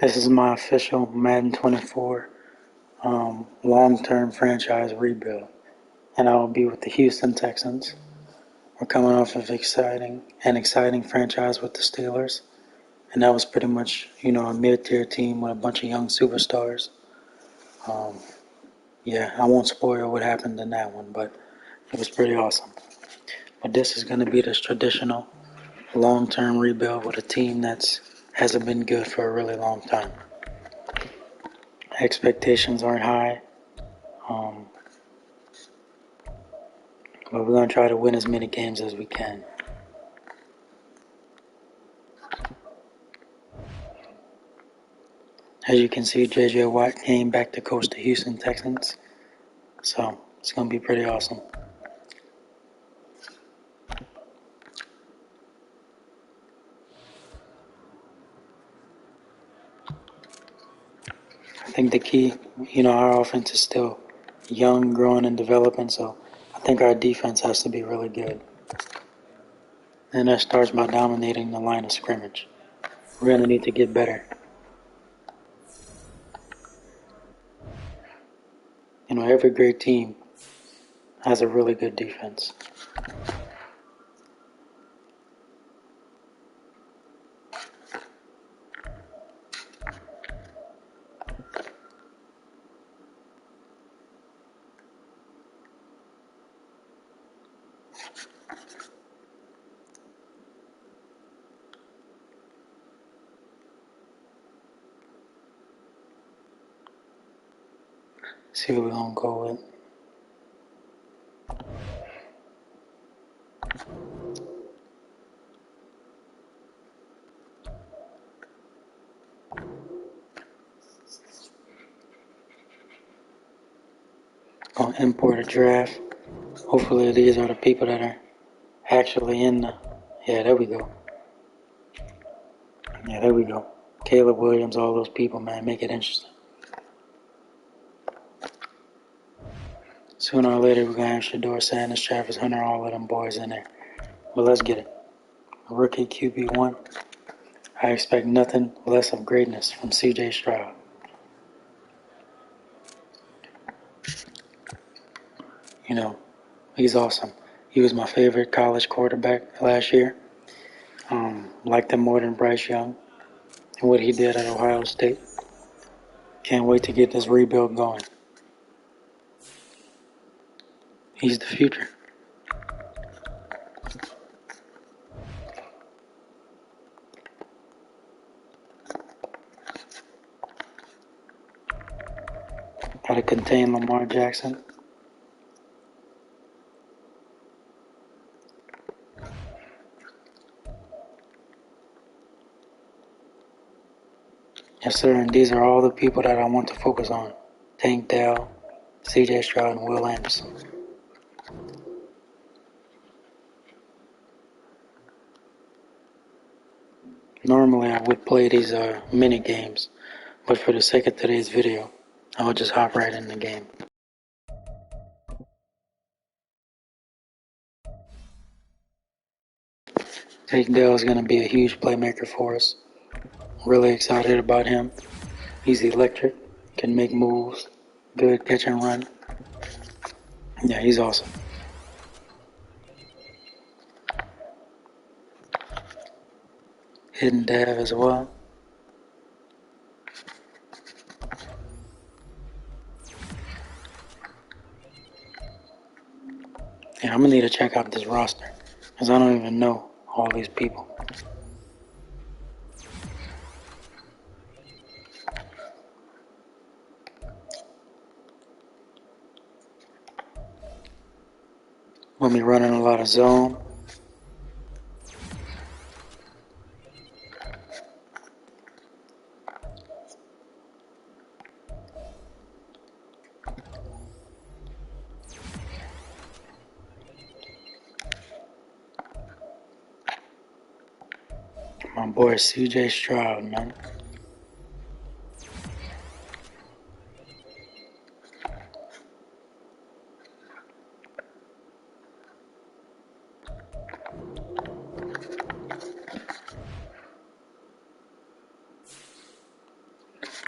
This is my official Madden 24 long-term franchise rebuild, and I will be with the Houston Texans. We're coming off of an exciting franchise with the Steelers, and that was pretty much, a mid-tier team with a bunch of young superstars. Um, yeah, I won't spoil what happened in that one, but it was pretty awesome. But this is going to be this traditional long-term rebuild with a team that hasn't been good for a really long time. Expectations aren't high, um, but we're going to try to win as many games as we can. As you can see, J.J. Watt came back to coach the Houston Texans, so it's going to be pretty awesome. I think the key, our offense is still young, growing, and developing, so I think our defense has to be really good. And that starts by dominating the line of scrimmage. We're going to need to get better. Every great team has a really good defense. See what we're going to go with. Going to import a draft. Hopefully these are the people that are actually in the... Yeah, there we go. Yeah, there we go. Caleb Williams, all those people, man, make it interesting. Sooner or later, we're going to have Shedeur Sanders, Travis Hunter, all of them boys in there. But let's get it. Rookie QB1. I expect nothing less of greatness from C.J. Stroud. He's awesome. He was my favorite college quarterback last year. Liked him more than Bryce Young and what he did at Ohio State. Can't wait to get this rebuild going. He's the future. Gotta contain Lamar Jackson. Yes, sir, and these are all the people that I want to focus on. Tank Dell, C.J. Stroud, and Will Anderson. Normally I would play these mini games, but for the sake of today's video, I'll just hop right in the game. Tank Dell is going to be a huge playmaker for us. Really excited about him. He's electric, can make moves, good catch and run. Yeah, he's awesome. Hidden Dav as well. Yeah, I'm going to need to check out this roster, because I don't even know all these people. We'll be running a lot of zone. My boy C.J. Stroud, man.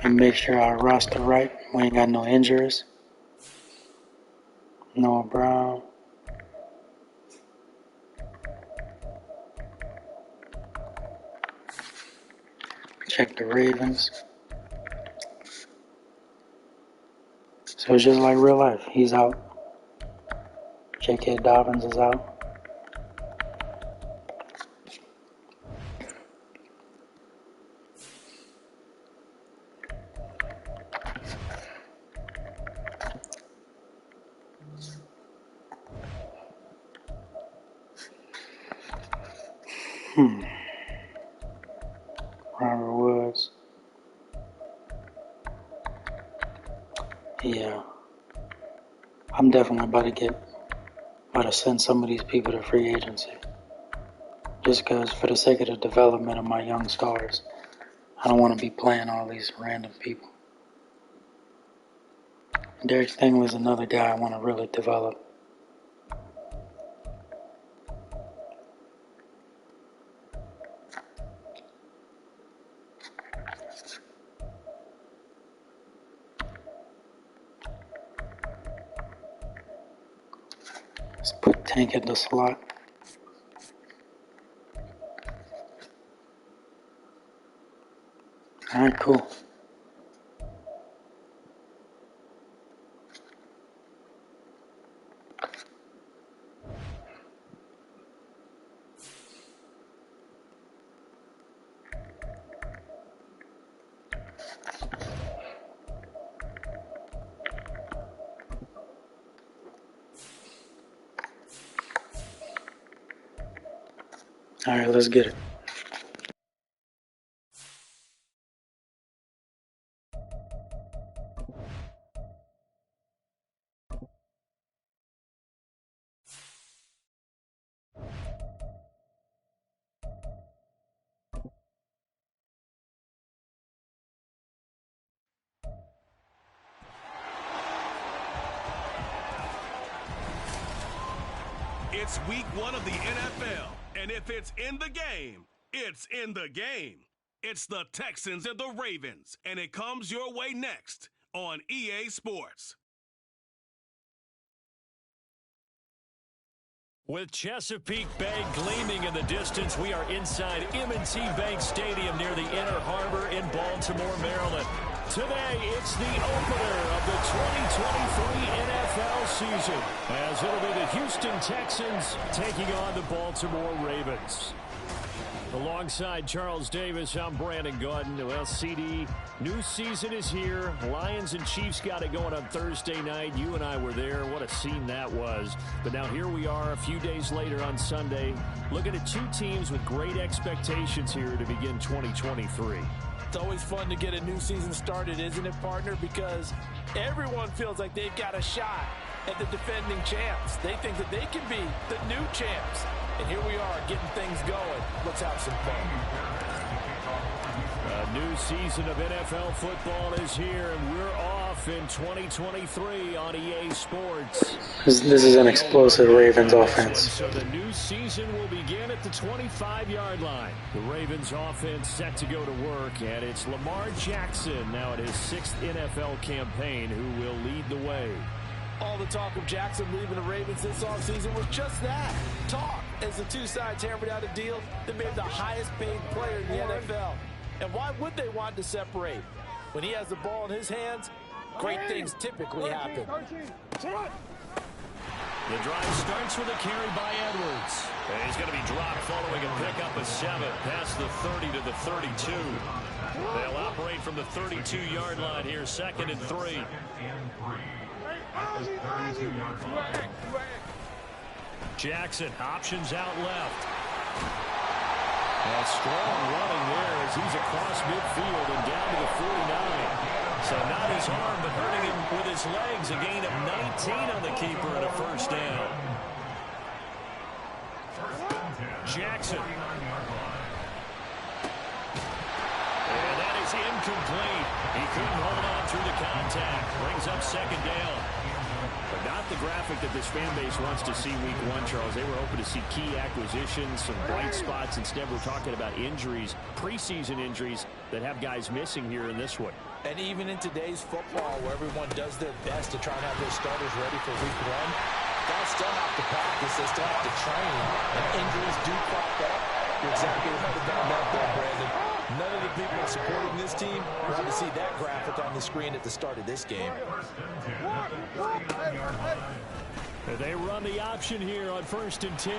and make sure our roster right. We ain't got no injuries. Noah Brown. Check the Ravens. So it's just like real life. He's out. J.K. Dobbins is out. Robert Woods. Yeah. I'm definitely about to send some of these people to free agency. Just because for the sake of the development of my young stars, I don't want to be playing all these random people. Derek Stingley's another guy I want to really develop. Let's put Tank in the slot. Alright, cool. Alright, let's get it. It's week 1 of the NFL, and if it's in the game, it's in the game. It's the Texans and the Ravens, and it comes your way next on EA Sports. With Chesapeake Bay gleaming in the distance, we are inside M&T Bank Stadium near the Inner Harbor in Baltimore, Maryland. Today, it's the opener of the 2023 NFL season, as it'll be the Houston Texans taking on the Baltimore Ravens. Alongside Charles Davis, I'm Brandon Gaudin. Well, CD, new season is here. Lions and Chiefs got it going on Thursday night. You and I were there. What a scene that was. But now here we are a few days later on Sunday, looking at two teams with great expectations here to begin 2023. It's always fun to get a new season started, isn't it, partner? Because everyone feels like they've got a shot at the defending champs. They think that they can be the new champs. And here we are getting things going. Let's have some fun. A new season of NFL football is here, and we're off in 2023 on EA Sports. This is an explosive Ravens offense. So the new season will begin at the 25-yard line. The Ravens offense set to go to work, and it's Lamar Jackson now at his 6th NFL campaign who will lead the way. All the talk of Jackson leaving the Ravens this offseason was just that, talk, as the two sides hammered out a deal that made him the highest paid player in the NFL. And why would they want to separate? When he has the ball in his hands, great things typically happen. The drive starts with a carry by Edwards. And he's going to be dropped following a pickup of 7 past the 30 to the 32. They'll operate from the 32-yard line here, 2nd and 3. Jackson options out left. And strong running there as he's across midfield and down to the 49. So not his arm, but hurting him with his legs. A gain of 19 on the keeper and a first down. Jackson. And that is incomplete. He couldn't hold on through the contact. Brings up 2nd down. But not the graphic that this fan base wants to see week one, Charles. They were hoping to see key acquisitions, some bright spots. Instead, we're talking about injuries, preseason injuries that have guys missing here in this one. And even in today's football, where everyone does their best to try and have their starters ready for week one, guys still have to practice, they still have to train, and injuries do crop up. You're exactly right about that there, Brandon. None of the people supporting this team want to see that graphic on the screen at the start of this game. They run the option here on 1st and 10.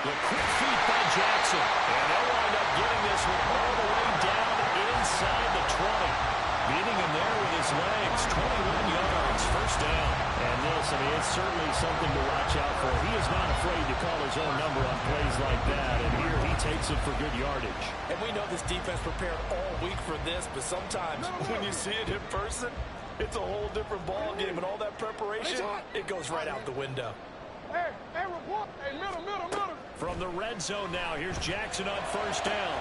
The quick feet by Jackson. And they'll wind up getting this one all the way down inside the 20. Beating him there with his legs. 21 yards, 1st down. And this, I mean, it's certainly something to watch out for. He is not afraid to call his own number on plays like that. And here he takes it for good yardage. And we know this defense prepared all week for this, but sometimes when you see it in person, it's a whole different ball game. And all that preparation, it goes right out the window. Hey, report. Hey, middle. From the red zone now, here's Jackson on 1st down.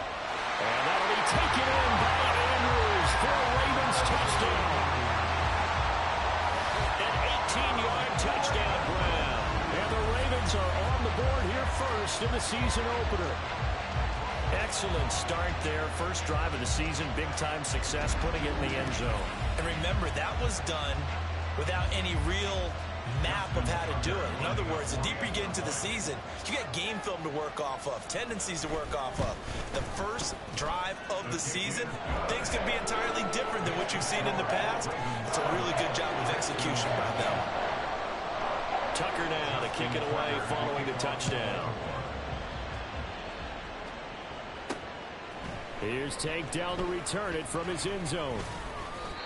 And that'll be taken in by Andrews for a Ravens touchdown. An 18-yard touchdown grab. And the Ravens are on the board here first in the season opener. Excellent start there. First drive of the season. Big-time success putting it in the end zone. And remember, that was done without any real map of how to do it. In other words, the deeper you get into the season, you got game film to work off of, tendencies to work off of. The first drive of the season, things can be entirely different than what you've seen in the past. It's a really good job of execution by them. Tucker now to kick it away following the touchdown. Here's Tank down to return it from his end zone.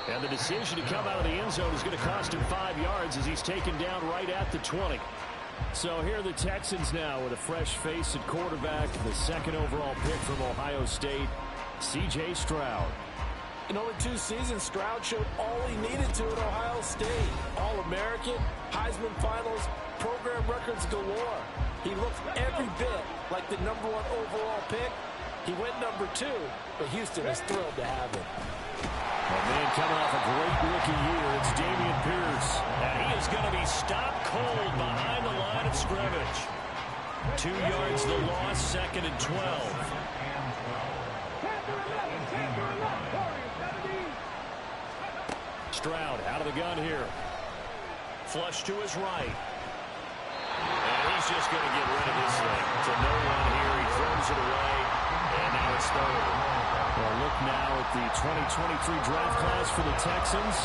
And the decision to come out of the end zone is going to cost him 5 yards as he's taken down right at the 20. So here are the Texans now with a fresh face at quarterback, the 2nd overall pick from Ohio State, C.J. Stroud. In only 2 seasons, Stroud showed all he needed to at Ohio State. All-American, Heisman Finals, program records galore. He looks every bit like the #1 overall pick. He went #2, but Houston is thrilled to have him. A man coming off a great rookie year, it's Dameon Pierce. And he is going to be stopped cold behind the line of scrimmage. 2 yards the loss, 2nd and 12. Stroud out of the gun here. Flush to his right. And he's just going to get rid of this thing. To no one here, he throws it away. And now it's 3rd. Well, look now at the 2023 draft class for the Texans.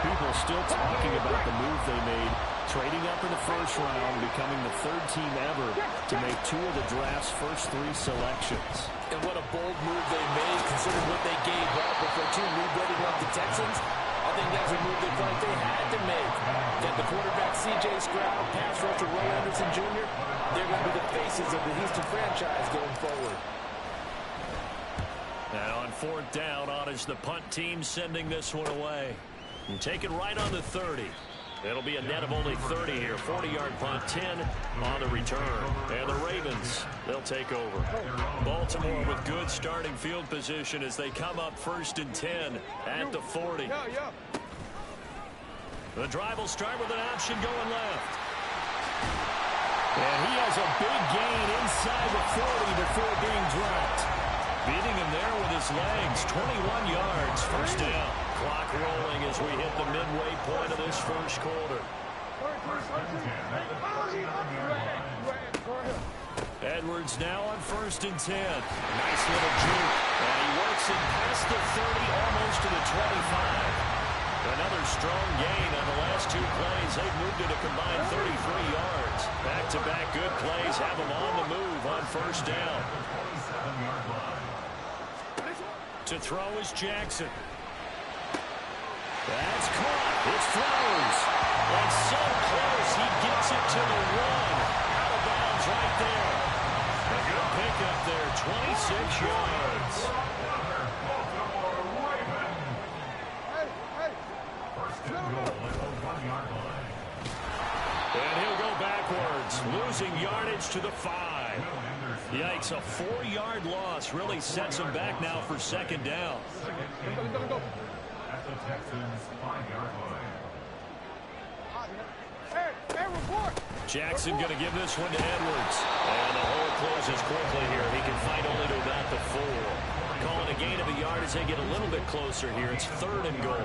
People still talking about the move they made, trading up in the 1st round, becoming the 3rd team ever to make 2 of the draft's first 3 selections. And what a bold move they made, considering what they gave up before 2 rebuilding like the Texans. I think that's a move they felt like they had to make. Get the quarterback C.J. Stroud, pass rusher Will Anderson Jr., they're going to be the faces of the Houston franchise going forward. And on 4th down, on is the punt team sending this one away. And take it right on the 30. It'll be a net of only 30 here. 40-yard punt, 10 on the return. And the Ravens, they'll take over. Baltimore with good starting field position as they come up 1st and 10 at the 40. The drive will start with an option going left. And he has a big gain inside the 40 before being dropped. Beating him there with his legs, 21 yards, 1st down. Clock rolling as we hit the midway point of this 1st quarter. Edwards now on 1st and 10. Nice little juke. And he works it past the 30, almost to the 25. Another strong gain on the last 2 plays. They've moved it a combined 33 yards. Back-to-back good plays have them on the move on 1st down. To throw is Jackson. That's caught. It's Flowers. And so close, he gets it to the 1. Out of bounds right there. A good pickup there, 26 yards. And he'll go backwards, losing yardage to the 5. Yikes, a 4-yard loss really sets him back now for 2nd down. At the Texans' 5-yard line. Hey, report. Jackson going to give this one to Edwards. And the hole closes quickly here. He can fight only to about the 4. Calling a gain of a yard as they get a little bit closer here. It's 3rd and goal.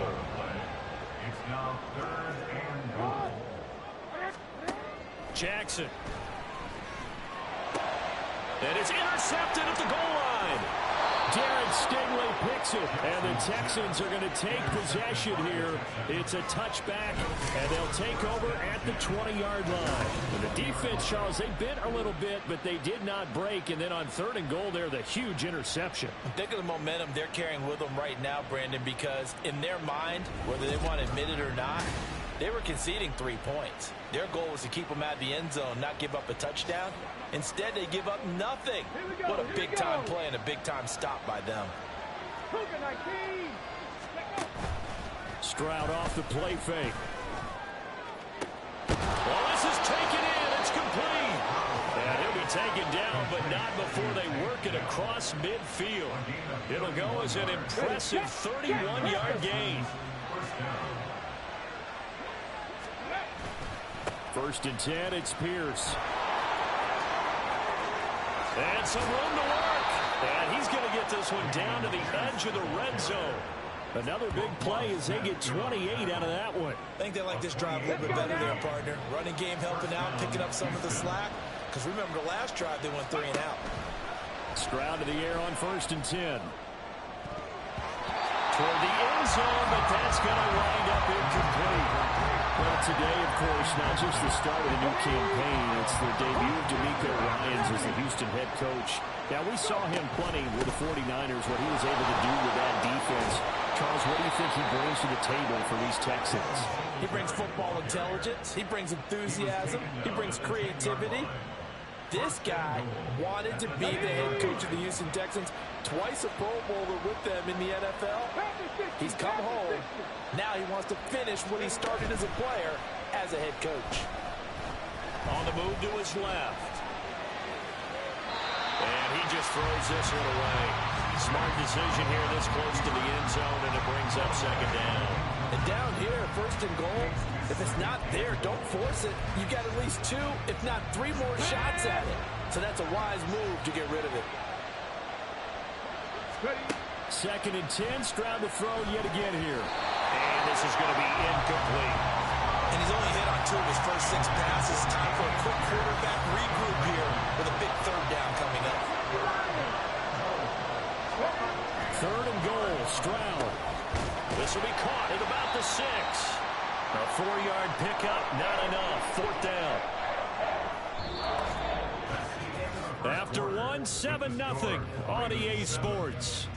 It's now 3rd and goal. Jackson. And it's intercepted at the goal line. Darren Stingley picks it, and the Texans are going to take possession here. It's a touchback, and they'll take over at the 20-yard line. And the defense, Charles, they bent a little bit, but they did not break. And then on 3rd and goal there, the huge interception. Think of the momentum they're carrying with them right now, Brandon, because in their mind, whether they want to admit it or not, they were conceding 3 points. Their goal was to keep them out of the end zone, not give up a touchdown. Instead, they give up nothing. What a big-time play and a big-time stop by them. Stroud off the play fake. Well, this is taken in. It's complete. And he'll be taken down, but not before they work it across midfield. It'll go as an impressive 31-yard gain. 1st and 10, it's Pierce. And some room to work. And he's going to get this one down to the edge of the red zone. Another big play as they get 28 out of that one. I think they like this drive a little bit better there, partner. Running game helping out, picking up some of the slack. Because remember, the last drive, they went 3 and out. Stroud to the air on 1st and 10. Toward the end zone, but that's going to wind up incomplete. Well, today, of course, not just the start of the new campaign, it's the debut of DeMeco Ryans as the Houston head coach. Now, we saw him plenty with the 49ers, what he was able to do with that defense. Charles, what do you think he brings to the table for these Texans? He brings football intelligence. He brings enthusiasm. He brings creativity. This guy wanted to be the head coach of the Houston Texans, twice a Pro Bowler with them in the NFL. He's come home. Now he wants to finish what he started as a player as a head coach. On the move to his left. And he just throws this one away. Smart decision here this close to the end zone, and it brings up 2nd down. And down here, 1st and goal, if it's not there, don't force it. You got at least 2, if not 3 more shots at it. So that's a wise move to get rid of it. 2nd and 10, Stroud to throw yet again here. And this is going to be incomplete. And he's only hit on 2 of his first 6 passes. Time for a quick quarterback regroup here with a big 3rd down coming up. 3rd and goal, Stroud. This will be caught at about the 6. A 4-yard pickup, not enough. 4th down. After 1, 7-0 on EA Sports.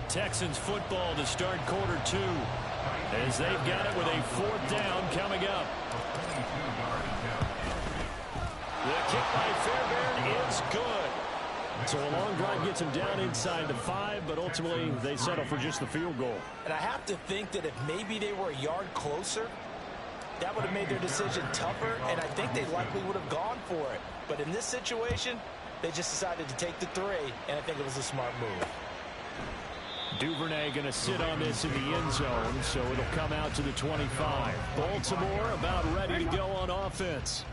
Texans football to start quarter 2 as they've got it with a 4th down coming up. The kick by Fairbairn is good. So a long drive gets them down inside the 5, but ultimately they settle for just the field goal. And I have to think that if maybe they were a yard closer, that would have made their decision tougher, and I think they likely would have gone for it. But in this situation, they just decided to take the 3, and I think it was a smart move. Duvernay going to sit on this in the end zone, so it'll come out to the 25. Baltimore about ready to go on offense.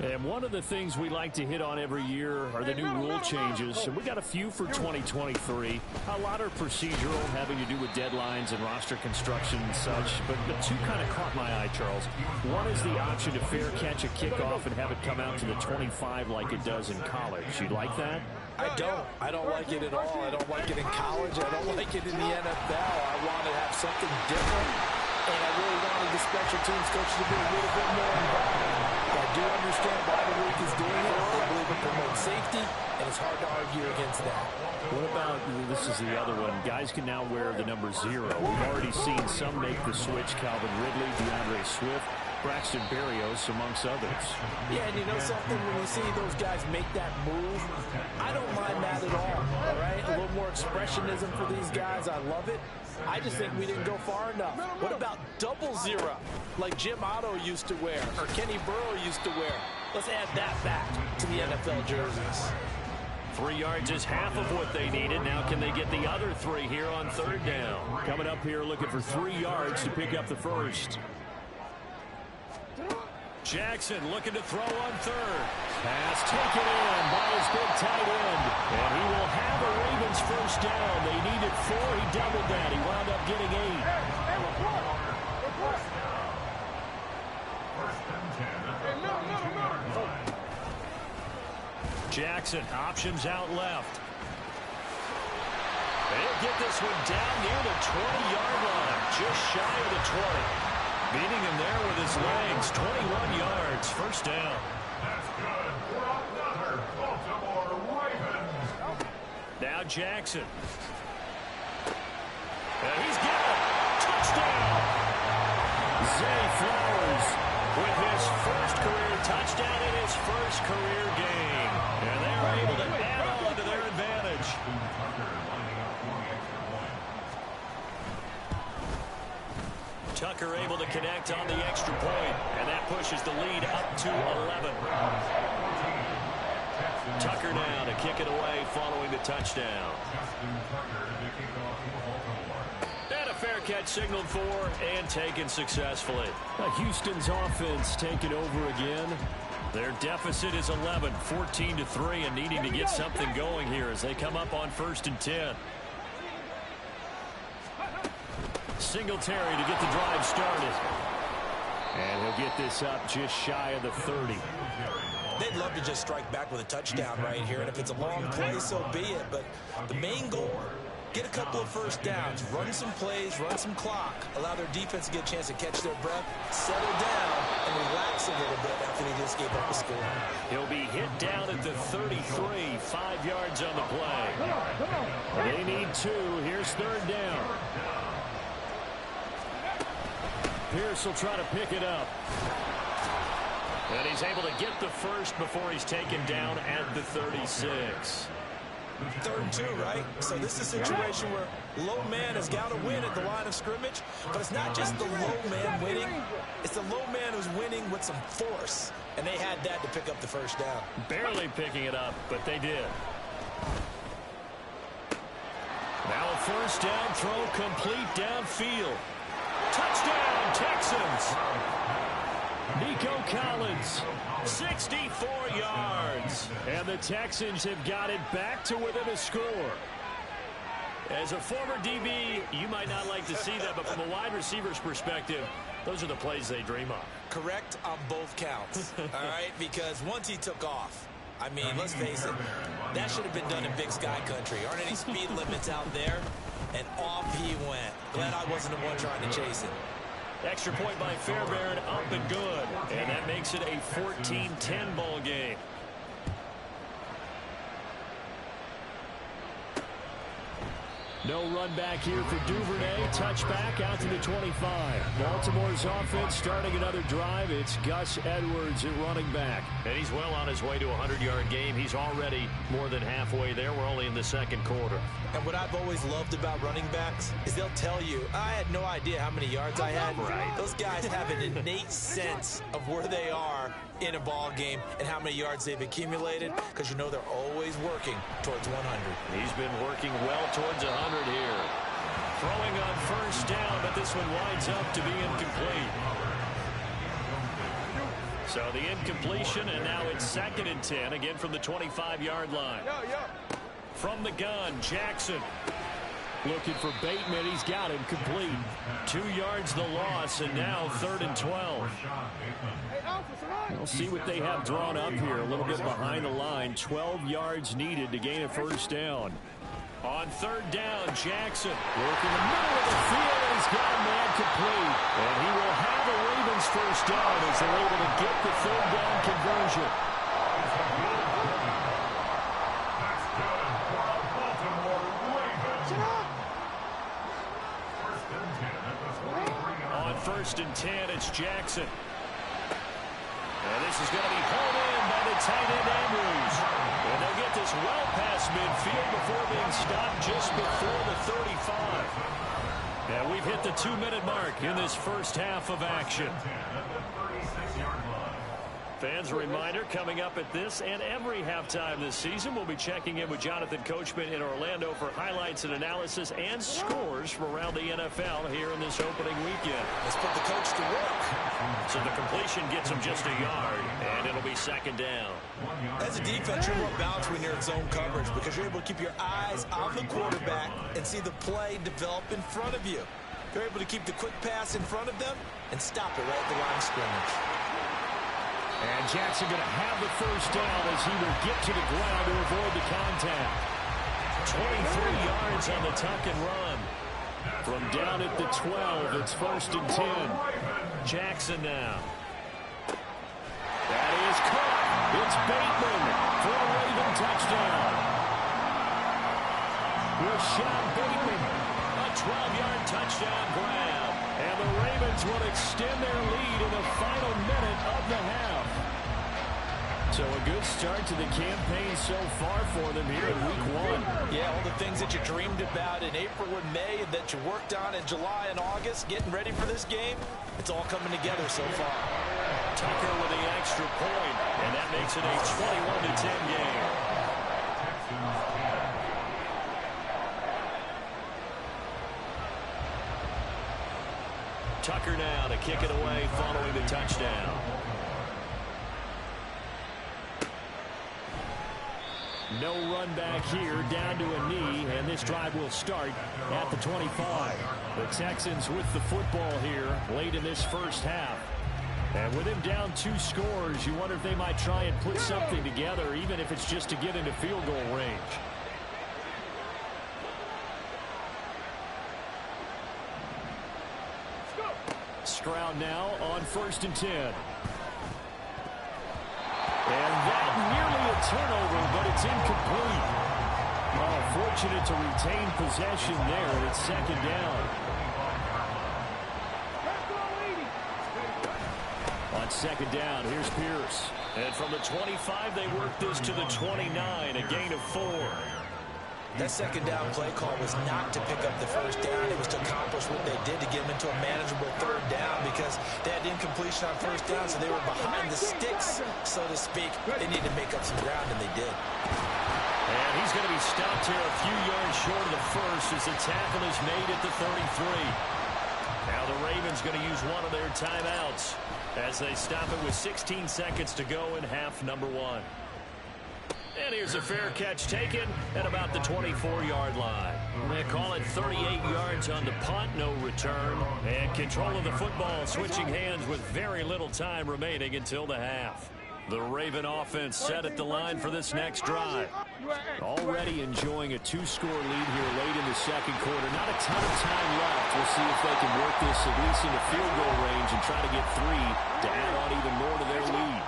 And one of the things we like to hit on every year are the new rule changes. And we got a few for 2023. A lot are procedural, having to do with deadlines and roster construction and such. But the 2 kind of caught my eye, Charles. One is the option to fair catch a kickoff and have it come out to the 25 like it does in college. You like that? I don't. I don't like it at all. I don't like it in college. I don't like it in the NFL. I want to have something different. And I really wanted the special teams coaches to be a little bit more involved. I do understand why the league is doing it. I believe it promotes safety, and it's hard to argue against that. What about, this is the other one, guys can now wear the number 0. We've already seen some make the switch, Calvin Ridley, DeAndre Swift, Braxton Berrios, amongst others. Yeah, and you know something, when you see those guys make that move, I don't mind that at all right? A little more expressionism for these guys, I love it. I just think we didn't go far enough. What about 00, like Jim Otto used to wear, or Kenny Burrow used to wear? Let's add that back to the NFL jerseys. 3 yards is half of what they needed. Now can they get the other 3 here on third down? Coming up here looking for 3 yards to pick up the first. Jackson looking to throw on third. Pass taken in by his big tight end. And he will have a Ravens first down. They needed 4. He doubled that. He wound up getting 8. Jackson options out left. They'll get this one down near the 20-yard line. Just shy of the 20. Beating him there with his legs. 21 yards. First down. That's good for another Baltimore Ravens. Now Jackson. And he's got it. Touchdown. Zay Flowers with his first career touchdown in his first career game. And they're able to add on to their advantage. Tucker able to connect on the extra point, and that pushes the lead up to 11. Tucker now to kick it away following the touchdown. And a fair catch signaled for and taken successfully. Houston's offense taking over again. Their deficit is 11, 14-3, and needing to get something going here as they come up on 1st and 10. Singletary to get the drive started. And he'll get this up just shy of the 30. They'd love to just strike back with a touchdown right here, and if it's a long play, so be it. But the main goal, get a couple of first downs, run some plays, run some clock, allow their defense to get a chance to catch their breath, settle down, and relax a little bit after they just gave up a score. He'll be hit down at the 33, 5 yards on the play. They need 2. Here's third down. Pierce will try to pick it up. And he's able to get the first before he's taken down at the 36. 3rd and 2, right? So this is a situation where low man has got to win at the line of scrimmage, but it's not just the low man winning. It's the low man who's winning with some force, and they had that to pick up the first down. Barely picking it up, but they did. Now a first down throw complete downfield. Touchdown, Texans. Nico Collins, 64 yards. And the Texans have got it back to within a score. As a former DB, you might not like to see that, but from a wide receiver's perspective, those are the plays they dream of. Correct on both counts, all right? Because once he took off, I mean, let's face it, that should have been done in Big Sky Country. Aren't any speed limits out there? And off he went. Glad I wasn't the one trying to chase it. Extra point by Fairbairn, up and good. And that makes it a 14-10 ball game. No run back here for Duvernay. Touchback out to the 25. Baltimore's offense starting another drive. It's Gus Edwards at running back. And he's well on his way to a 100-yard game. He's already more than halfway there. We're only in the second quarter. And what I've always loved about running backs is they'll tell you, I had no idea how many yards I had. Right. Those guys have an innate sense of where they are in a ball game and how many yards they've accumulated, because you know they're always working towards 100. He's been working well towards 100 here. Throwing on first down, but this one winds up to be incomplete. So the incompletion, and now it's 2nd and 10, again from the 25-yard line. From the gun, Jackson. Looking for Bateman. He's got him complete. 2 yards the loss, and now 3rd and 12. We'll see what they have drawn up here. A little bit behind the line. 12 yards needed to gain a first down. On 3rd down, Jackson. Working the middle of the field, and he's got a man complete. And he will have a Ravens first down as they're able to get the 3rd down conversion. On 1st and 10, it's Jackson. And this is going to be pulled in by the tight end Andrews. And they'll get this well past midfield before being stopped just before the 35. And we've hit the 2-minute mark in this first half of action. Fans, a reminder, coming up at this and every halftime this season, we'll be checking in with Jonathan Coachman in Orlando for highlights and analysis and scores from around the NFL here in this opening weekend. Let's put the coach to work. So the completion gets him just a yard, and it'll be second down. As a defense, you're more balanced when you're in zone coverage because you're able to keep your eyes on the quarterback and see the play develop in front of you. You're able to keep the quick pass in front of them and stop it right at the line of scrimmage. And Jackson going to have the first down as he will get to the ground to avoid the contact. 23 yards on the tuck and run. From down at the 12, it's 1st and 10. Jackson now. That is caught. It's Bateman for a Raven touchdown. Rashad Bateman, a 12-yard touchdown grab. And the Ravens will extend their lead in the final minute of the half. So a good start to the campaign so far for them here in week 1. Yeah, all the things that you dreamed about in April and May and that you worked on in July and August, getting ready for this game, it's all coming together so far. Tucker with the extra point, and that makes it a 21-10 game. Tucker now to kick it away following the touchdown. No run back here, down to a knee, and this drive will start at the 25. The Texans with the football here late in this first half. And with him down 2 scores, you wonder if they might try and put something together, even if it's just to get into field goal range. Stroud now on 1st and 10. And that nearly a turnover, but it's incomplete. Oh, fortunate to retain possession there, and it's 2nd down. On 2nd down, here's Pierce. And from the 25, they work this to the 29, a gain of 4. That 2nd down play call was not to pick up the 1st down. It was to accomplish what they did to get them into a manageable 3rd down because they had incompletion on 1st down, so they were behind the sticks, so to speak. They needed to make up some ground, and they did. And he's going to be stopped here a few yards short of the 1st as the tackle is made at the 33. Now the Ravens going to use one of their timeouts as they stop it with 16 seconds to go in half number 1. And here's a fair catch taken at about the 24-yard line. They call it 38 yards on the punt, no return. And control of the football switching hands with very little time remaining until the half. The Raven offense set at the line for this next drive. Already enjoying a 2-score lead here late in the 2nd quarter. Not a ton of time left. We'll see if they can work this at least into field goal range and try to get 3 to add on even more to their lead.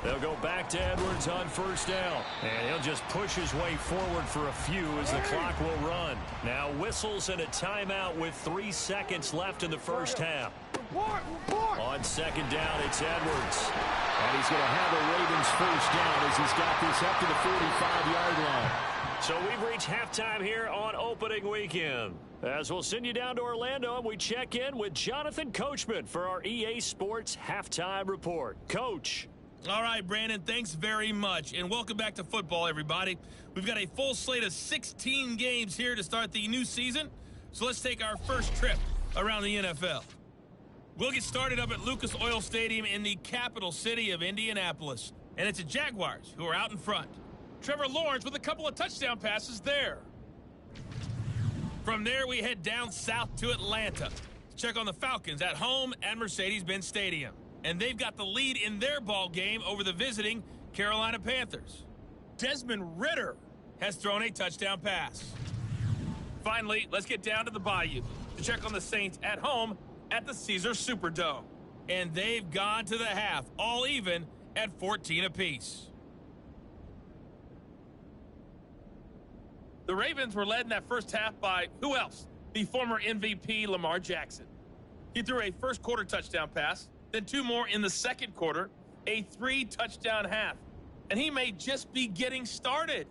They'll go back to Edwards on 1st down. And he'll just push his way forward for a few as the clock will run. Now whistles and a timeout with 3 seconds left in the first half. On 2nd down, it's Edwards. And he's going to have a Ravens first down as he's got this up to the 45-yard line. So we've reached halftime here on opening weekend. As we'll send you down to Orlando, and we check in with Jonathan Coachman for our EA Sports Halftime Report. Coach. All right, Brandon, thanks very much. And welcome back to football, everybody. We've got a full slate of 16 games here to start the new season. So let's take our first trip around the NFL. We'll get started up at Lucas Oil Stadium in the capital city of Indianapolis. And it's the Jaguars who are out in front. Trevor Lawrence with a couple of touchdown passes there. From there, we head down south to Atlanta to check on the Falcons at home at Mercedes-Benz Stadium. And they've got the lead in their ball game over the visiting Carolina Panthers. Desmond Ridder has thrown a touchdown pass. Finally, let's get down to the Bayou to check on the Saints at home at the Caesars Superdome. And they've gone to the half, all even at 14 apiece. The Ravens were led in that first half by who else? The former MVP Lamar Jackson. He threw a first quarter touchdown pass, then 2 more in the 2nd quarter, a 3-touchdown half. And he may just be getting started.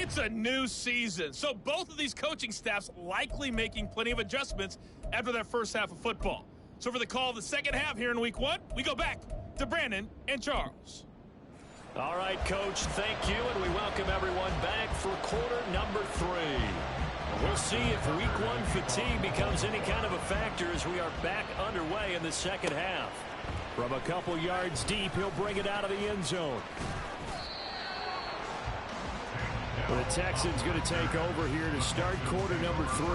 It's a new season, so both of these coaching staffs likely making plenty of adjustments after their first half of football. So for the call of the second half here in week 1, we go back to Brandon and Charles. All right, Coach, thank you, and we welcome everyone back for quarter number 3. We'll see if week 1 fatigue becomes any kind of a factor as we are back underway in the second half. From a couple yards deep, he'll bring it out of the end zone. Well, the Texans going to take over here to start quarter number 3.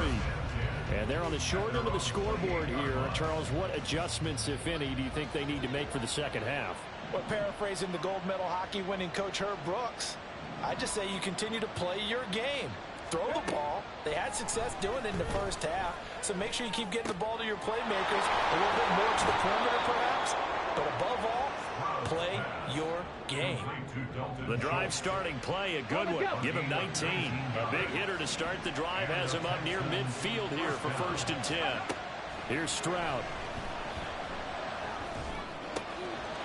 And they're on the short end of the scoreboard here. Charles, what adjustments, if any, do you think they need to make for the second half? Well, paraphrasing the gold medal hockey winning coach Herb Brooks, I just say you continue to play your game. Throw the ball. They had success doing it in the first half, so make sure you keep getting the ball to your playmakers, a little bit more to the perimeter perhaps, but above all, play your game. The drive starting play, a good one. Give him 19. A big hitter to start the drive has him up near midfield here for 1st and 10. Here's Stroud.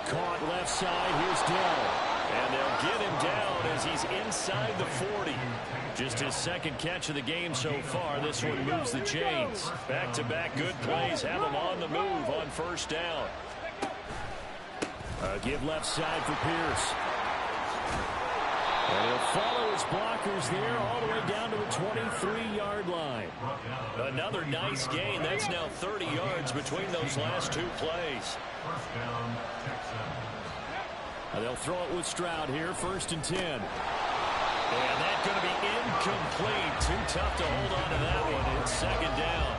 Caught left side. Here's Dell. And they'll get him down as he's inside the 40. Just his second catch of the game so far. This one moves the chains. Back-to-back good plays have him on the move on 1st down. Give left side for Pierce. And he'll follow his blockers there all the way down to the 23-yard line. Another nice gain. That's now 30 yards between those last 2 plays. They'll throw it with Stroud here, 1st and 10. And that's going to be incomplete. Too tough to hold on to that one. It's 2nd down.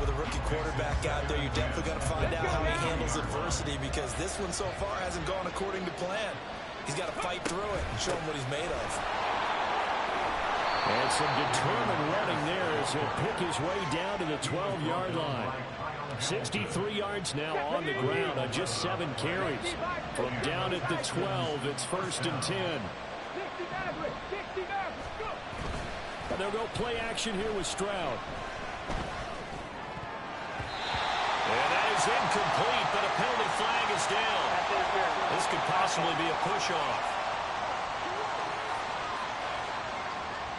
With a rookie quarterback out there, you're definitely going to find out how he handles adversity, because this one so far hasn't gone according to plan. He's got to fight through it and show him what he's made of. And some determined running there as he'll pick his way down to the 12-yard line. 63 yards now on the ground on just 7 carries. From down at the 12, it's 1st and 10. And they'll go play action here with Stroud. And that is incomplete, but a penalty flag is down. This could possibly be a push-off.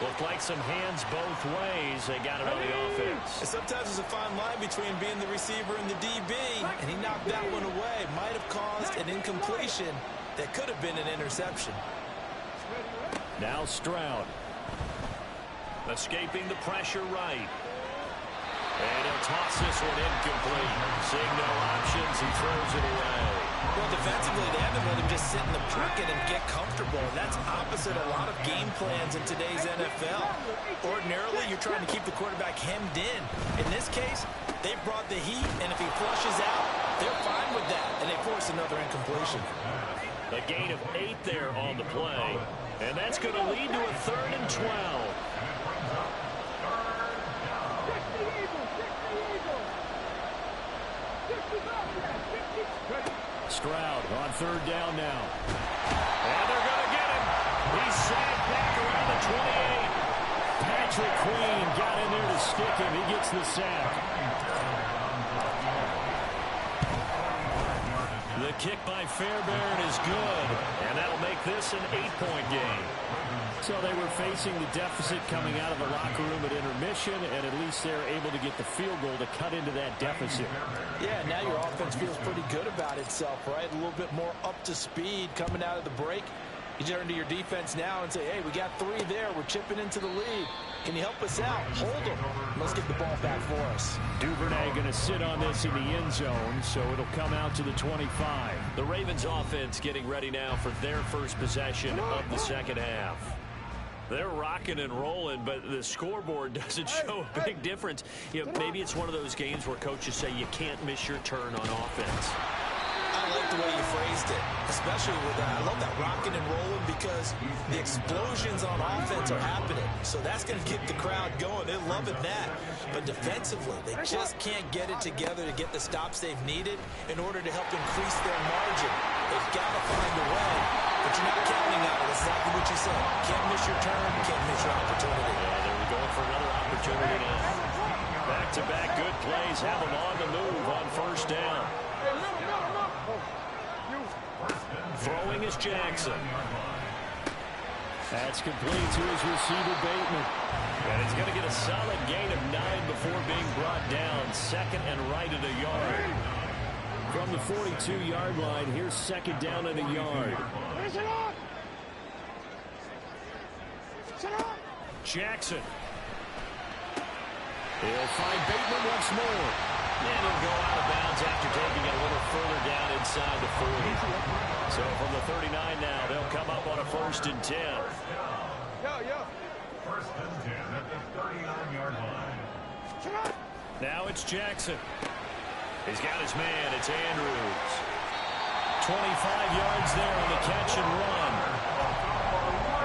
Looked like some hands both ways. They got it on the offense. And sometimes there's a fine line between being the receiver and the DB, and he knocked that one away. Might have caused an incompletion that could have been an interception. Now Stroud. Escaping the pressure right. And he'll toss this one incomplete. Seeing no options, he throws it away. Well, defensively, they haven't let him just sit in the pocket and get comfortable. And that's opposite a lot of game plans in today's NFL. Ordinarily, you're trying to keep the quarterback hemmed in. In this case, they've brought the heat, and if he flushes out, they're fine with that. And they force another incompletion. A gain of 8 there on the play. And that's going to lead to a 3rd and 12. Stroud on 3rd down now. And they're going to get him. He's sacked back around the 28. Patrick Queen got in there to stick him. He gets the sack. The kick by Fairbairn is good. And that'll make this an 8-point game. So they were facing the deficit coming out of the locker room at intermission, and at least they're able to get the field goal to cut into that deficit. Yeah, now your offense feels pretty good about itself, right? A little bit more up to speed coming out of the break. You turn to your defense now and say, hey, we got 3 there. We're chipping into the lead. Can you help us out? Hold them. Let's get the ball back for us. Duvernay going to sit on this in the end zone, so it'll come out to the 25. The Ravens offense getting ready now for their first possession of the second half. They're rocking and rolling, but the scoreboard doesn't show a big difference. You know, maybe it's one of those games where coaches say you can't miss your turn on offense. I like the way you phrased it, especially with that. I love that rocking and rolling because the explosions on offense are happening. So that's going to get the crowd going. They're loving that. But defensively, they just can't get it together to get the stops they've needed in order to help increase their margin. They've got to find a way, but you're not counting on it. That's exactly what you said. Can't miss your turn, can't miss your opportunity. Yeah, they were going for another opportunity now. Back-to-back good plays have them on the move on 1st down. Throwing is Jackson. That's complete to his receiver, Bateman. And he's going to get a solid gain of 9 before being brought down. Second and right at a yard. From the 42-yard line, here's second down at a yard. Jackson. He'll find Bateman once more. And he'll go out of bounds after taking it a little further down inside the 40. So from the 39 now, they'll come up on a 1st and 10. First and 10 at the 39-yard line. Now it's Jackson. He's got his man. It's Andrews. 25 yards there on the catch and run.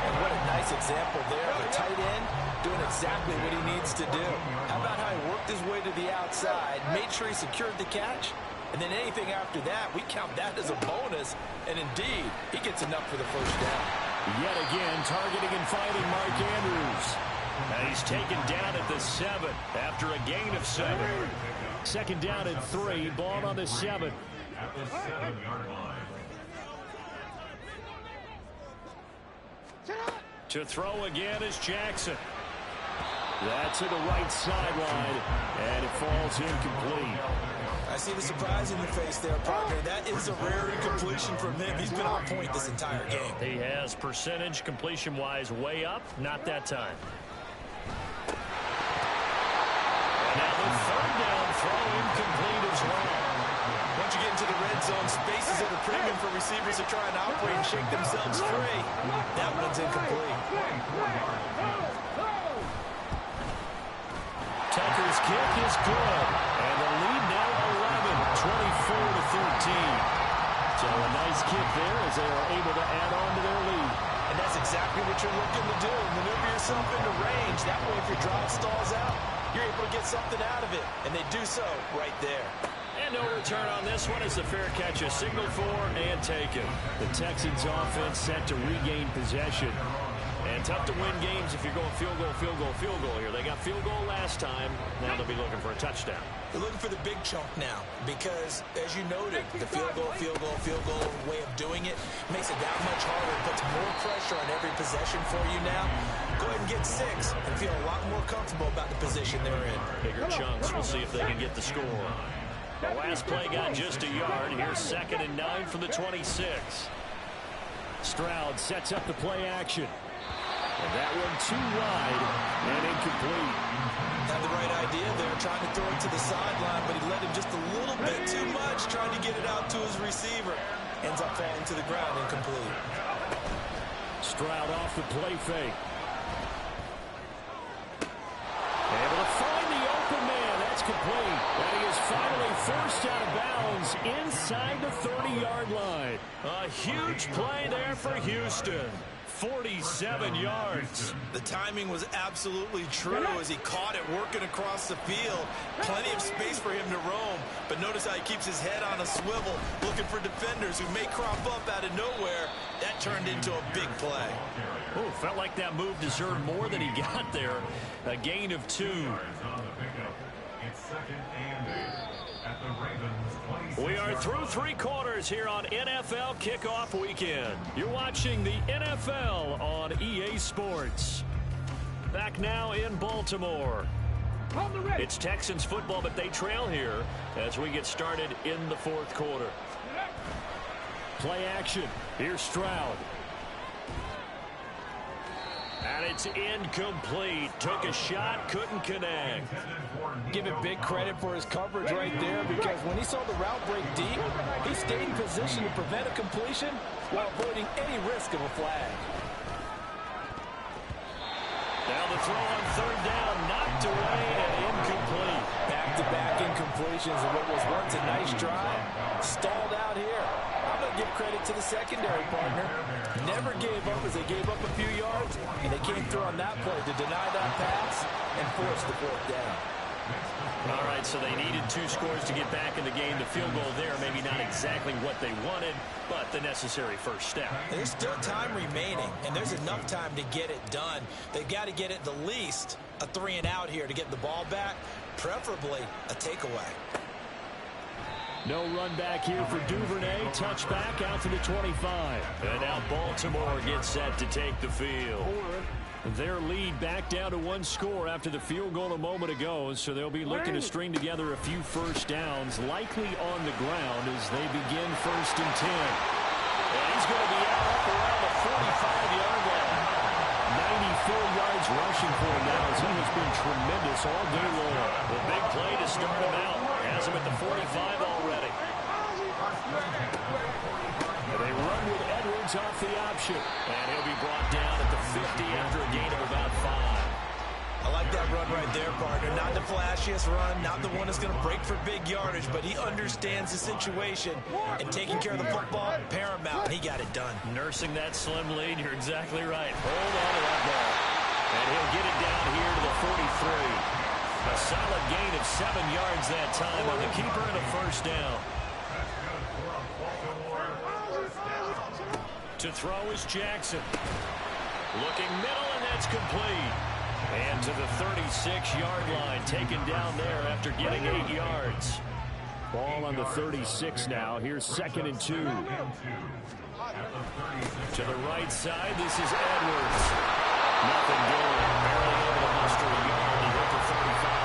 And what a nice example there. The tight end doing exactly what he needs to do. How about how he worked his way to the outside, made sure he secured the catch, and then anything after that, we count that as a bonus. And indeed, he gets enough for the first down. Yet again, targeting and finding Mark Andrews. And he's taken down at the 7 after a gain of 7. Second down and 3, ball on the 7. At the 7-yard line. To throw again is Jackson. That's to the right sideline, and it falls incomplete. I see the surprise in your face there, partner. That is a rare incompletion from him. He's been on point this entire game. He has percentage completion-wise way up, not that time. And now the third down throw incomplete as well. Once you get into the red zone, spaces at a premium for receivers to try and operate and shake themselves free. That one's incomplete. Tucker's kick is good. And the lead now 11, 24-13. So a nice kick there as they are able to add on to their lead. And that's exactly what you're looking to do. Maneuver yourself into range. That way, if your drive stalls out, you're able to get something out of it. And they do so right there. And no return on this one as the fair catch is signaled for and taken. The Texans offense set to regain possession. And tough to win games if you're going field goal, field goal, field goal here. They got field goal last time. Now they'll be looking for a touchdown. They're looking for the big chunk now because, as you noted, the field goal way of doing it makes it that much harder. It puts more pressure on every possession for you now. Go ahead and get 6 and feel a lot more comfortable about the position they're in. Bigger chunks. We'll see if they can get the score. The last play got just a yard. Here's second and 9 from the 26. Stroud sets up the play action. And that one too wide and incomplete. Had the right idea there, trying to throw it to the sideline, but he led him just a little bit too much, trying to get it out to his receiver. Ends up falling to the ground, incomplete. Stroud off the play fake. Able to find the open man. That's complete. And he is finally forced out of bounds inside the 30-yard line. A huge play there for Houston. 47 yards. The timing was absolutely true as he caught it working across the field. Plenty of space for him to roam, but notice how he keeps his head on a swivel, looking for defenders who may crop up out of nowhere. That turned into a big play. Oh, felt like that move deserved more than he got there. A gain of 2. It's second and 8 at the Ravens 26. We are through 3 quarters here on NFL Kickoff Weekend. You're watching the NFL on EA Sports. Back now in Baltimore. It's Texans football, but they trail here as we get started in the 4th quarter. Play action. Here's Stroud. And it's incomplete. Took a shot, couldn't connect. Give it big credit for his coverage right there because when he saw the route break deep, he stayed in position to prevent a completion while avoiding any risk of a flag. Now the throw on 3rd down, knocked away and incomplete. Back-to-back incompletions of what was once a nice drive. Stalled out here. I'm going to give credit to the secondary partner. Never gave up as they gave up a few yards, and they came through on that play to deny that pass and force the 4th down. All right, so they needed 2 scores to get back in the game. The field goal there, maybe not exactly what they wanted, but the necessary first step. There's still time remaining, and there's enough time to get it done. They've got to get at the least a 3 and out here to get the ball back, preferably a takeaway. No run back here for Duvernay. Touchback out to the 25. And now Baltimore gets set to take the field. Their lead back down to one score after the field goal a moment ago, so they'll be looking to string together a few first downs, likely on the ground as they begin 1st and 10. And he's going to be out up around the 45-yard line. 94 yards rushing for him now as he has been tremendous all day long. The big play to start him out. Has him at the 45 already. And they run with Edwards off the option. And he'll be brought down at the 50 after a gain of about 5. I like that run right there, partner. Not the flashiest run, not the one that's going to break for big yardage, but he understands the situation, and taking care of the football, paramount. He got it done. Nursing that slim lead, you're exactly right. Hold on to that ball. And he'll get it down here to the 43. A solid gain of 7 yards that time on the keeper and a first down. To throw is Jackson. Looking middle, and that's complete. And to the 36-yard line, taken down there after getting 8 yards. Ball on the 36 now. Here's 2nd and 2. To the right side, this is Edwards. Nothing doing. Barely able to muster a yard. He hit the 35.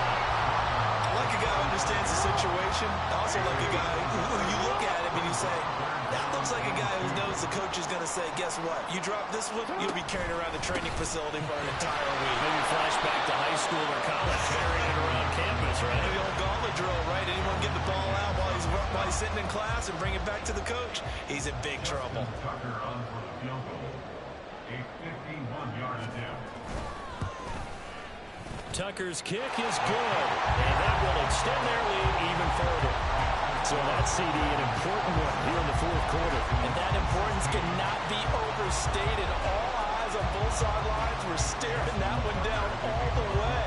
I like a guy who understands the situation. I also like a guy who you look at him and you say, that looks like a guy who knows the coach is going to say, guess what? You drop this one, you'll be carrying around the training facility for an entire week. Maybe flashback to high school or college, carrying it around campus, right? The old gauntlet drill, right? Anyone get the ball out while he's sitting in class and bring it back to the coach? He's in big trouble. Tucker on for the field goal. A 51-yard attempt. Tucker's kick is good, and that will extend their lead even further. So that's CD, an important one here in the 4th quarter. And that importance cannot be overstated. All eyes on both sidelines were staring that one down all the way.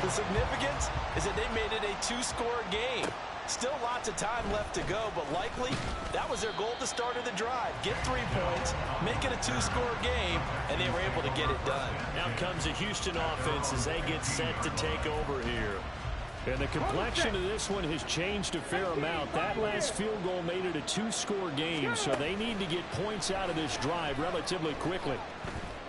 The significance is that they made it a 2-score game. Still lots of time left to go, but likely that was their goal at the start of the drive. Get 3 points, make it a 2-score game, and they were able to get it done. Now comes a Houston offense as they get set to take over here. And the complexion of this one has changed a fair amount. That last field goal made it a 2-score game, so they need to get points out of this drive relatively quickly.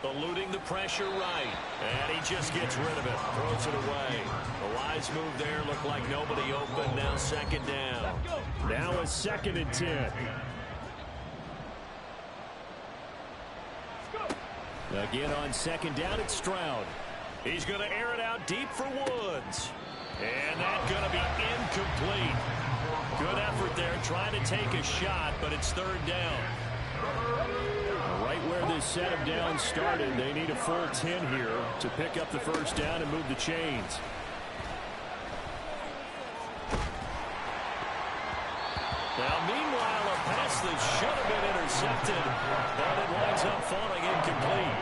Eluding the pressure right, and he just gets rid of it, throws it away. The wise move there, looked like nobody open, now 2nd down. Now a 2nd and 10. Again on 2nd down, it's Stroud. He's going to air it out deep for Woods. And that's going to be incomplete. Good effort there, trying to take a shot, but it's 3rd down. Right where this set of downs started, they need a full 10 here to pick up the first down and move the chains. Now, meanwhile, a pass that should have been intercepted, but it winds up falling incomplete.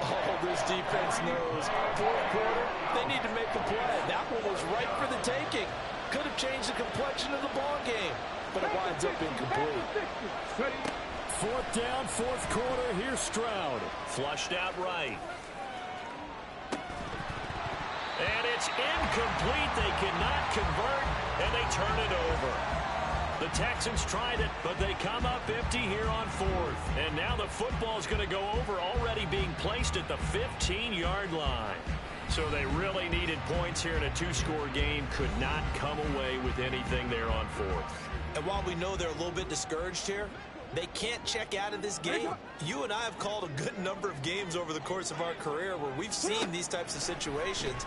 Oh, this defense knows. 4th quarter, they need to make a play. That one was right for the taking. Could have changed the complexion of the ball game, but it winds up incomplete. 4th down, 4th quarter. Here's Stroud. Flushed out right. And it's incomplete. They cannot convert, and they turn it over. The Texans tried it, but they come up empty here on 4th. And now the football's going to go over, already being placed at the 15-yard line. So they really needed points here in a 2-score game. Could not come away with anything there on 4th. And while we know they're a little bit discouraged here, they can't check out of this game. You and I have called a good number of games over the course of our career where we've seen these types of situations.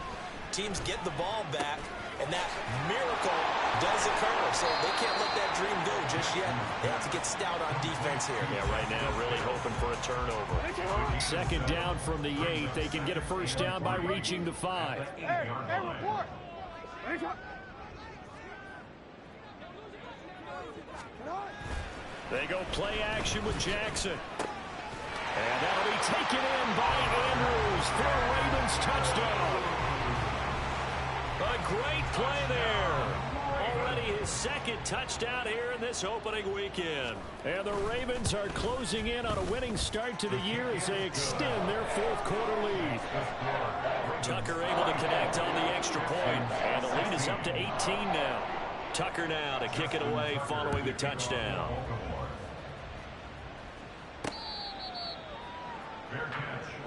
Teams get the ball back, and that miracle does occur. So they can't let that dream go just yet. They have to get stout on defense here. Yeah, right now really hoping for a turnover. 2nd down from the 8. They can get a first down by reaching the 5. Hey, report. They go play action with Jackson. And that'll be taken in by Andrews for a Ravens touchdown. A great play there. Already his 2nd touchdown here in this opening weekend. And the Ravens are closing in on a winning start to the year as they extend their 4th quarter lead. Tucker able to connect on the extra point, and the lead is up to 18 now. Tucker now to kick it away following the touchdown.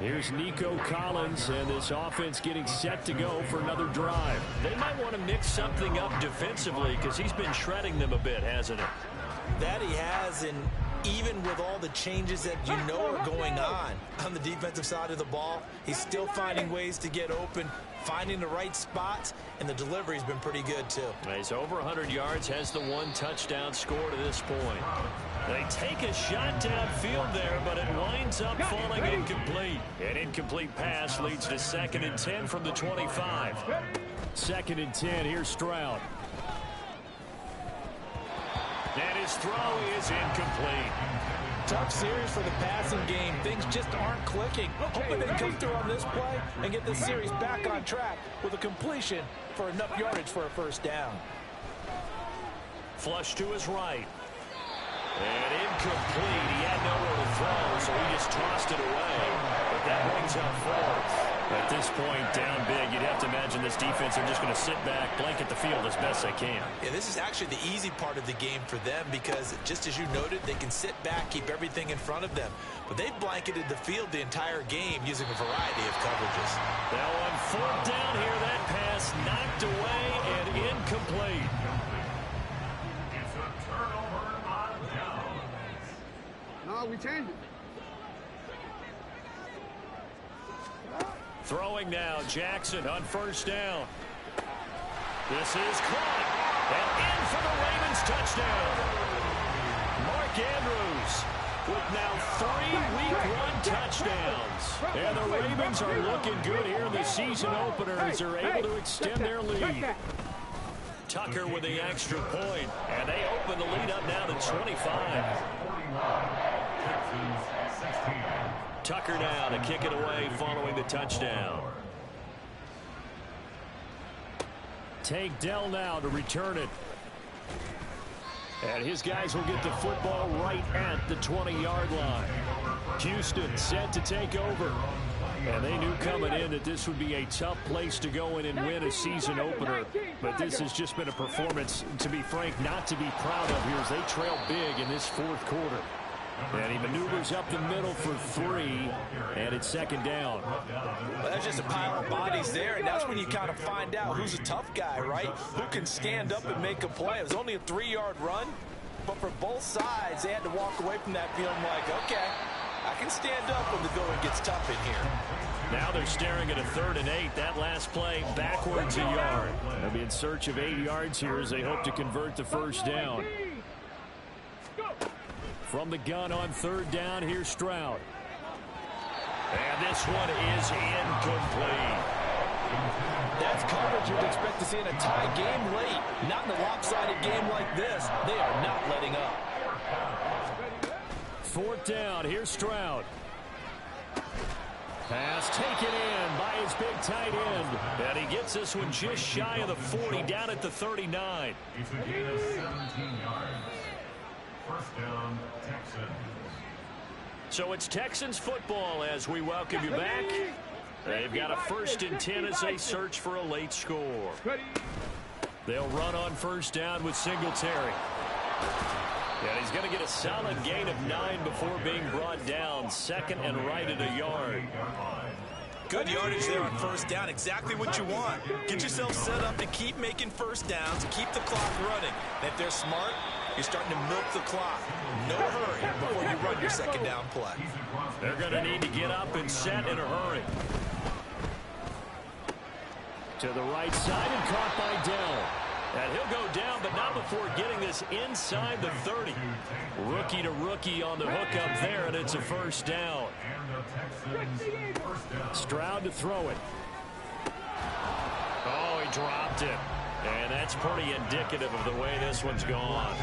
Here's Nico Collins, and this offense getting set to go for another drive. They might want to mix something up defensively because he's been shredding them a bit, hasn't he? That he has, and even with all the changes that you know are going on the defensive side of the ball, he's still finding ways to get open, finding the right spots, and the delivery's been pretty good too. He's over 100 yards, has the 1 touchdown score to this point. They take a shot downfield there, but it winds up falling incomplete. An incomplete pass leads to 2nd and 10 from the 25. 2nd and 10, here's Stroud. And his throw is incomplete. Tough series for the passing game. Things just aren't clicking. Hoping they come through on this play and get this series back on track with a completion for enough yardage for a first down. Flush to his right. And incomplete. He had nowhere to throw, so he just tossed it away. But that brings up 4th. At this point, down big, you'd have to imagine this defense are just going to sit back, blanket the field as best they can. Yeah, this is actually the easy part of the game for them because, just as you noted, they can sit back, keep everything in front of them. But they've blanketed the field the entire game using a variety of coverages. Now on 4th down here, that pass knocked away and incomplete. It's a turnover on downs. No, we changed it. Throwing now, Jackson on 1st down. This is caught. And in for the Ravens touchdown. Mark Andrews with now 3 Week 1 touchdowns. And the Ravens are looking good here in the season opener as they're able to extend their lead. Tucker with the extra point. And they open the lead up now to 25. Tucker now to kick it away following the touchdown. Tank Dell now to return it. And his guys will get the football right at the 20-yard line. Houston set to take over. And they knew coming in that this would be a tough place to go in and win a season opener. But this has just been a performance, to be frank, not to be proud of here as they trail big in this 4th quarter. And he maneuvers up the middle for 3, and it's 2nd down. Well, that's just a pile of bodies there, and that's when you kind of find out who's a tough guy, right? Who can stand up and make a play. It was only a 3-yard run, but for both sides, they had to walk away from that feeling like, okay, I can stand up when the going gets tough in here. Now they're staring at a 3rd and 8. That last play backwards a yard. They'll be in search of 8 yards here as they hope to convert the first down. From the gun on 3rd down, here's Stroud. And this one is incomplete. That's coverage you'd expect to see in a tie game late. Not in a lopsided game like this. They are not letting up. 4th down, here's Stroud. Pass taken in by his big tight end. And he gets this one just shy of the 40, down at the 39. It's a gain of 17 yards. First down, Texans. So it's Texans football as we welcome you back. They've got a 1st and 10 as they search for a late score. They'll run on 1st down with Singletary. And he's going to get a solid gain of 9 before being brought down. 2nd and right at a yard. Good yardage there on 1st down. Exactly what you want. Get yourself set up to keep making 1st downs, keep the clock running. And if they're smart, you're starting to milk the clock. No hurry before you run your 2nd down play. They're going to need to get up and set in a hurry. To the right side and caught by Dell. And he'll go down, but not before getting this inside the 30. Rookie to rookie on the hook up there, and it's a 1st down. Stroud to throw it. Oh, he dropped it. And that's pretty indicative of the way this one's gone.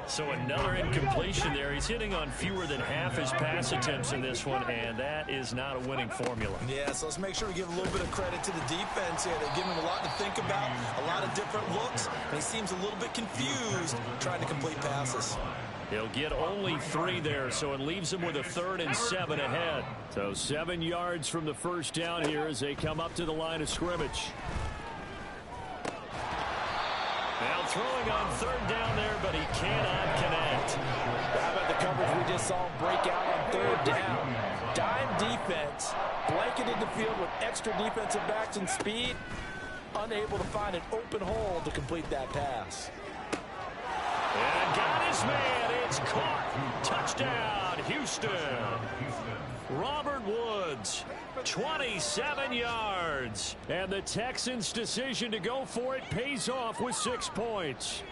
So another incompletion there. He's hitting on fewer than half his pass attempts in this one, and that is not a winning formula. Yeah, so let's make sure we give a little bit of credit to the defense here. They're giving him a lot to think about, a lot of different looks, and he seems a little bit confused trying to complete passes. He'll get only 3 there, so it leaves him with a 3rd and 7 ahead. So 7 yards from the 1st down here as they come up to the line of scrimmage. They'll throwing on third down there, but he cannot connect. How about the coverage we just saw break out on third down? Dime defense, blanketed the field with extra defensive backs and speed, unable to find an open hole to complete that pass. And got his man. It's caught. Touchdown, Houston. Robert Woods, 27 yards. And the Texans' decision to go for it pays off with 6 points.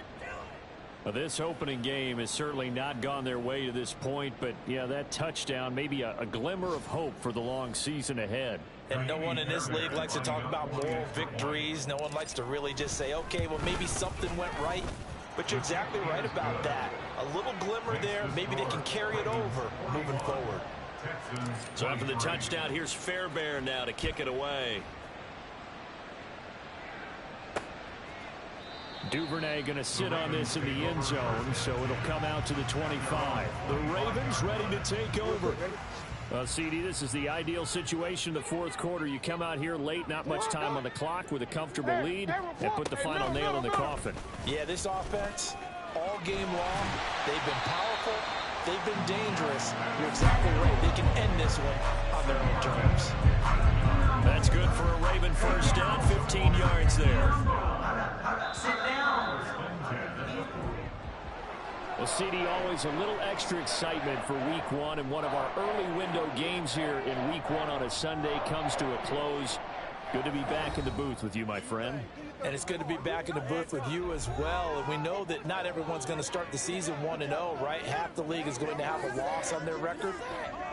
Well, this opening game has certainly not gone their way to this point, but yeah, that touchdown, maybe a glimmer of hope for the long season ahead. And no one in this league likes to talk about moral victories. No one likes to really just say, okay, well, maybe something went right. But you're exactly right about that. A little glimmer there. Maybe they can carry it over moving forward. So after the touchdown, here's Fairbairn now to kick it away. Duvernay going to sit on this in the end zone, so it'll come out to the 25. The Ravens ready to take over. Well, CD, this is the ideal situation in the fourth quarter. You come out here late, not much time on the clock with a comfortable lead, and put the final nail in the coffin. Yeah, this offense, all game long, they've been powerful, they've been dangerous. You're exactly right. They can end this one on their own terms. That's good for a Raven first down, 15 yards there. Well, CD, always a little extra excitement for week one, and one of our early window games here in week one on a Sunday comes to a close. Good to be back in the booth with you, my friend. And it's good to be back in the booth with you as well. And we know that not everyone's going to start the season 1-0, right? Half the league is going to have a loss on their record,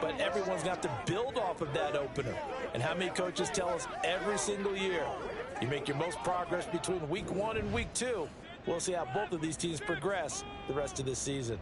but everyone's got to build off of that opener. And how many coaches tell us every single year, you make your most progress between week one and week two. We'll see how both of these teams progress the rest of this season.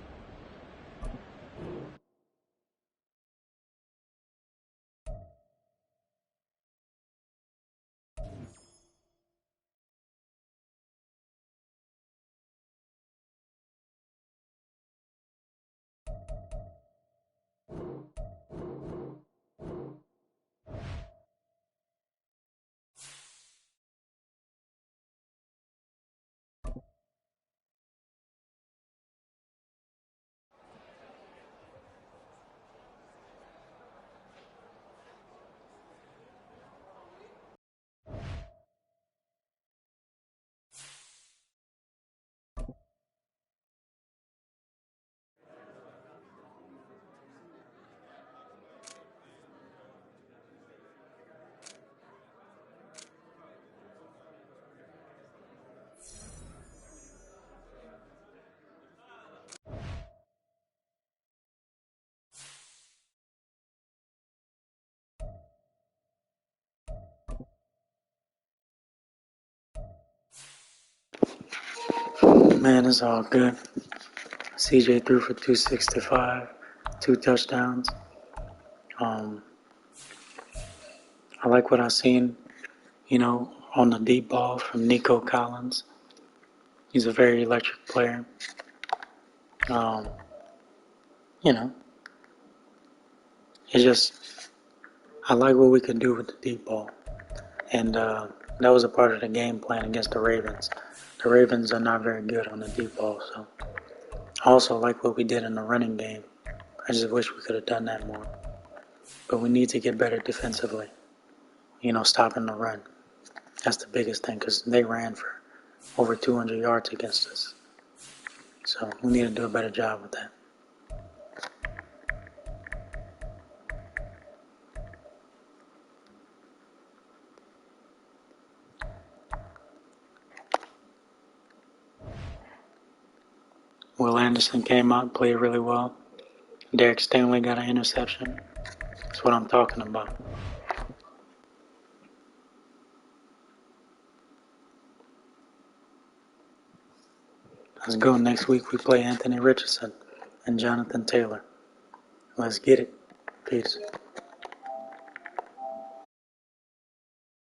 Man, it's all good. CJ threw for 265, 2 touchdowns. I like what I've seen, on the deep ball from Nico Collins. He's a very electric player. It's just, I like what we can do with the deep ball. And that was a part of the game plan against the Ravens. The Ravens are not very good on the deep ball, so I also like what we did in the running game. I just wish we could have done that more. But we need to get better defensively, stopping the run. That's the biggest thing, because they ran for over 200 yards against us. So we need to do a better job with that. Will Anderson came out and played really well. Derek Stanley got an interception. That's what I'm talking about. Let's go. Next week we play Anthony Richardson and Jonathan Taylor. Let's get it. Peace.